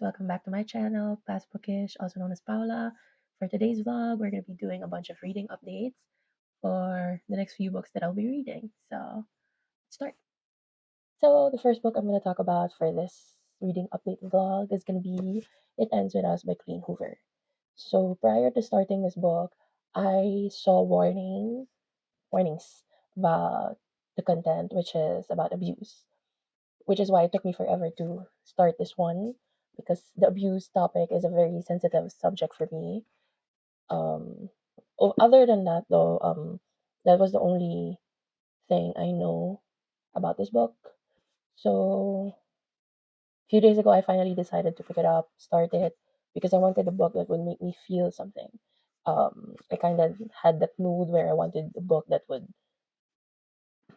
Welcome back to my channel, Pastbookish, also known as Paula. For today's vlog, we're going to be doing a bunch of reading updates for the next few books that I'll be reading. So, let's start. So, the first book I'm going to talk about for this reading update vlog is going to be It Ends With Us by Colleen Hoover. So, prior to starting this book, I saw warnings about the content, which is about abuse, which is why it took me forever to start this one because the abuse topic is a very sensitive subject for me. Um, Other than that, though, that was the only thing I know about this book. So, a few days ago, I finally decided to pick it up, start it, because I wanted a book that would make me feel something. I kind of had that mood where I wanted a book that would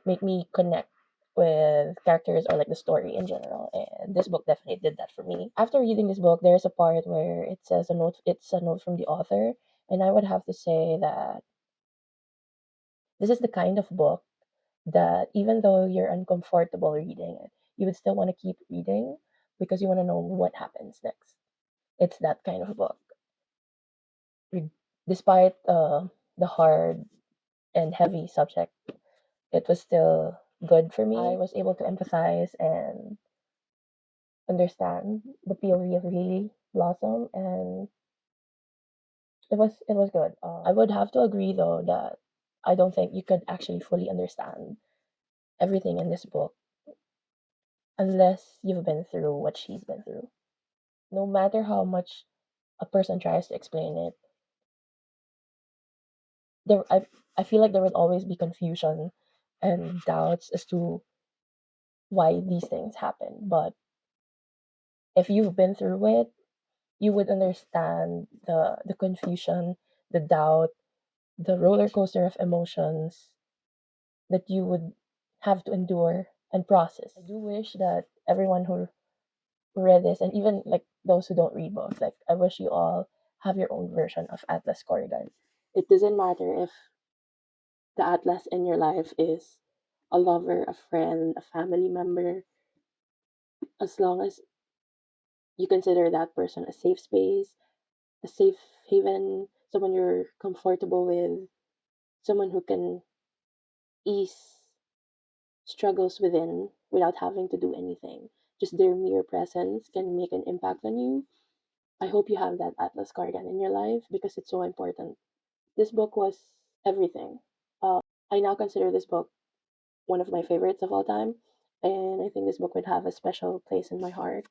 make me connect with characters or like the story in general, and this book definitely did that for me. After reading this book, there's a part where it's a note from the author, and I would have to say that this is the kind of book that even though you're uncomfortable reading it, you would still want to keep reading because you want to know what happens next. It's that kind of book. Re- Despite the hard and heavy subject, it was still good for me. I was able to empathize and understand the POV of Lily Blossom, and it was good. I would have to agree though that I don't think you could actually fully understand everything in this book unless you've been through what she's been through. No matter how much a person tries to explain it, there I feel like there would always be confusion and doubts as to why these things happen. But if you've been through it, you would understand the confusion, the doubt, the roller coaster of emotions that you would have to endure and process. I do wish that everyone who read this, and even like those who don't read books, like I wish you all have your own version of Atlas Corrigan. It doesn't matter if the Atlas in your life is a lover, a friend, a family member, as long as you consider that person a safe space, a safe haven, someone you're comfortable with, someone who can ease struggles within without having to do anything. Just their mere presence can make an impact on you. I hope you have that Atlas Guardian in your life because it's so important. This book was everything. I now consider this book one of my favorites of all time, and I think this book would have a special place in my heart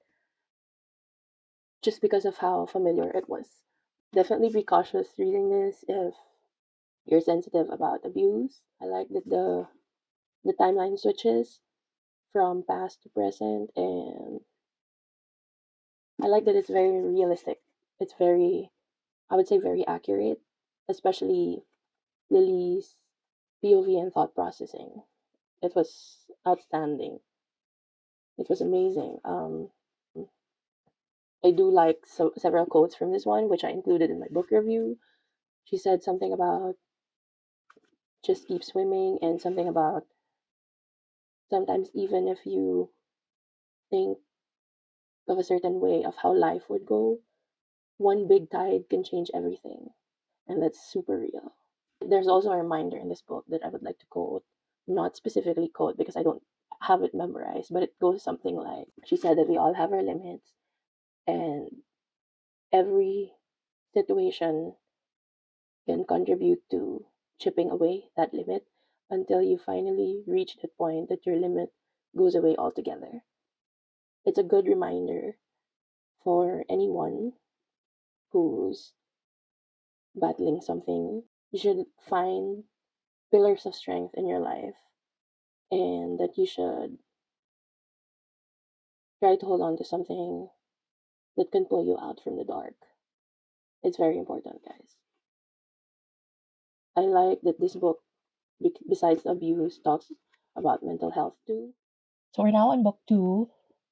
just because of how familiar it was. Definitely be cautious reading this if you're sensitive about abuse. I like that the timeline switches from past to present, and I like that it's very realistic. It's very, I would say, very accurate, especially Lily's POV and thought processing. It was outstanding. It was amazing. I do like several quotes from this one, which I included in my book review. She said something about just keep swimming, and something about sometimes even if you think of a certain way of how life would go, one big tide can change everything. And that's super real. There's also a reminder in this book that I would like to quote, not specifically quote because I don't have it memorized, but it goes something like she said that we all have our limits, and every situation can contribute to chipping away that limit until you finally reach that point that your limit goes away altogether. It's a good reminder for anyone who's battling something. You should find pillars of strength in your life, and that you should try to hold on to something that can pull you out from the dark. It's very important, guys. I like that this book, besides abuse, talks about mental health too. So we're now on book two.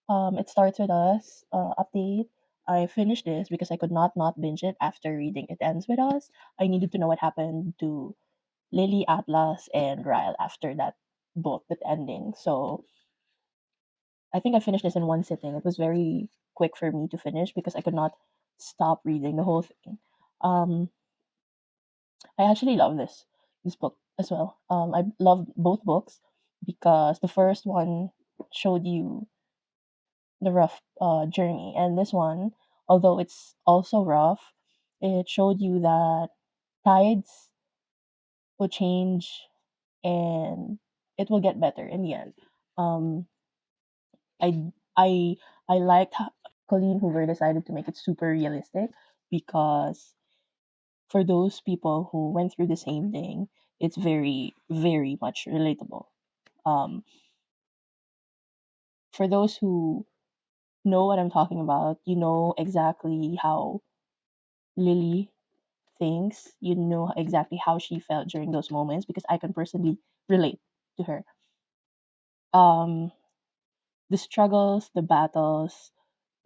It starts with us. Update. I finished this because I could not binge it after reading It Ends With Us. I needed to know what happened to Lily, Atlas, and Ryle after that book, that ending. So I think I finished this in one sitting. It was very quick for me to finish because I could not stop reading the whole thing. Um, I actually love this book as well. I love both books because the first one showed you the rough journey, and this one, although it's also rough, it showed you that tides will change and it will get better in the end. Um, I I I liked how Colleen Hoover decided to make it super realistic because for those people who went through the same thing, it's very, very much relatable. Um, for those who know what I'm talking about, you know exactly how Lily thinks, you know exactly how she felt during those moments because I can personally relate to her. Um, the struggles, the battles,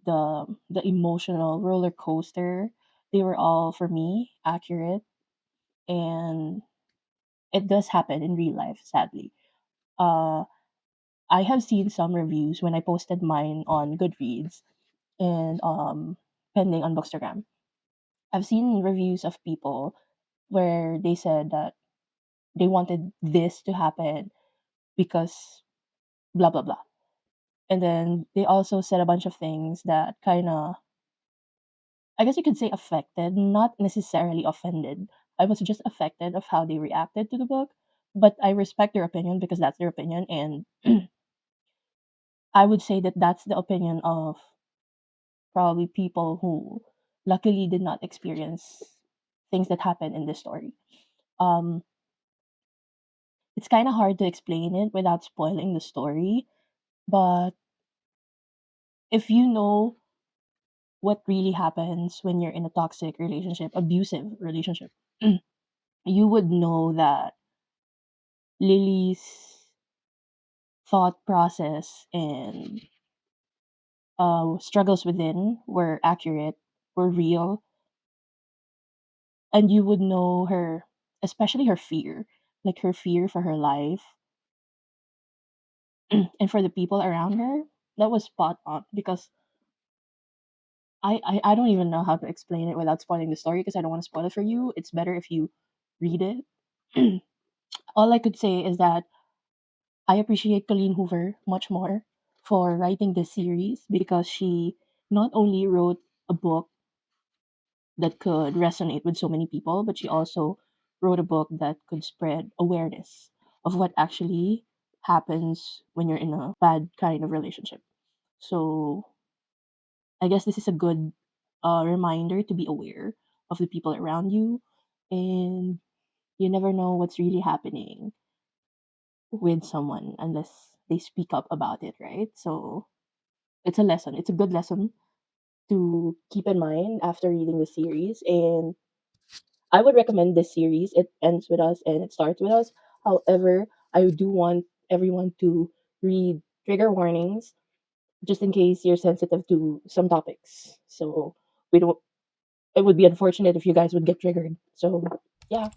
the emotional roller coaster, they were all for me accurate, and it does happen in real life, sadly. Uh, I have seen some reviews when I posted mine on Goodreads and pending on Bookstagram. I've seen reviews of people where they said that they wanted this to happen because blah blah blah. And then they also said a bunch of things that kind of, I guess you could say, affected, not necessarily offended. I was just affected of how they reacted to the book, but I respect their opinion because that's their opinion, and I would say that that's the opinion of probably people who luckily did not experience things that happen in this story. Um, it's kind of hard to explain it without spoiling the story, but if you know what really happens when you're in a toxic relationship, abusive relationship, you would know that Lily's thought process and struggles within were accurate, were real, and you would know her, especially her fear, like her fear for her life and for the people around her. That was spot on because I don't even know how to explain it without spoiling the story because I don't want to spoil it for you. It's better if you read it. All I could say is that I appreciate Colleen Hoover much more for writing this series because she not only wrote a book that could resonate with so many people, but she also wrote a book that could spread awareness of what actually happens when you're in a bad kind of relationship. So I guess this is a good reminder to be aware of the people around you, and you never know what's really happening with someone unless they speak up about it, right? So it's a lesson. It's a good lesson to keep in mind after reading the series. And I would recommend this series. It ends with us and it starts with us. However, I do want everyone to read trigger warnings just in case you're sensitive to some topics. So we don't, it would be unfortunate if you guys would get triggered. So yeah.